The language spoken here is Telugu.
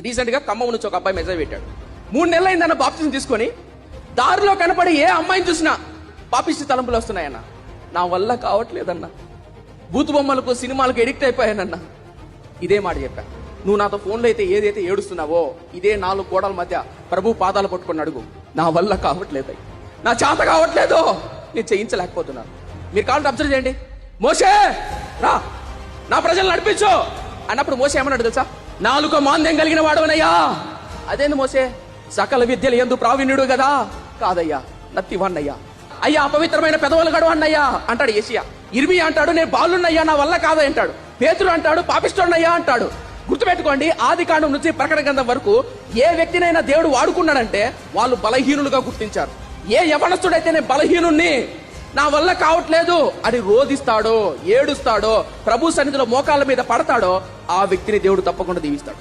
రీసెంట్ గా ఖమ్మం నుంచి ఒక అబ్బాయి మెసేజ్ పెట్టాడు. 3 నెలలు అయిందన్న బాప్తిజం తీసుకొని, దారిలో కనపడి ఏ అమ్మాయిని చూసినా పాపిష్టి తలంపులు వస్తున్నాయన్న. నా వల్ల కావట్లేదన్న, బూతు బొమ్మలకు సినిమాలకు ఎడిక్ట్ అయిపోయానన్న. ఇదే మాట చెప్పా. నువ్వు నాతో ఫోన్లో అయితే ఏదైతే ఏడుస్తున్నావో, ఇదే 4 గోడల మధ్య ప్రభు పాదాలు పట్టుకొని అడుగు. నా వల్ల కావట్లేదు, నా చేత కావట్లేదు, నేను చేయించలేకపోతున్నాను. మీరు కావాలంటే అబ్జర్వ్ చేయండి. మోషే రా, నా ప్రజలు నడిపించు అన్నప్పుడు మోషే ఏమన్నాడు తెలుసా? 4 మాంద్యం కలిగిన వాడువనయ్యా. అదేంది మోషే, సకల విద్యలు ఎందు ప్రావీణ్యుడు కదా? కాదయ్యా, నత్తివన్నయ్యా. అయ్యా అపవిత్రమైన పెదవులు గడు అన్నయ్యా అంటాడు ఏషియా. ఇర్మియా అంటాడు నేను బాలున్నయ్యా, నా వల్ల కాదా అంటాడు. పేతురు అంటాడు పాపిష్టున్నయ్యా అంటాడు. గుర్తుపెట్టుకోండి, ఆది కాండం నుంచి ప్రకటన గ్రంథం వరకు ఏ వ్యక్తినైనా దేవుడు వాడుకున్నాడంటే వాళ్ళు బలహీనులుగా గుర్తించారు. ఏ యవనస్తుడైతే నేను బలహీనుణ్ణి, నా వల్ల కావట్లేదు అని రోధిస్తాడో, ఏడుస్తాడో, ప్రభు సన్నిధిలో మోకాళ్ళ మీద పడతాడో, ఆ వ్యక్తిని దేవుడు తప్పకుండా దీవిస్తాడు.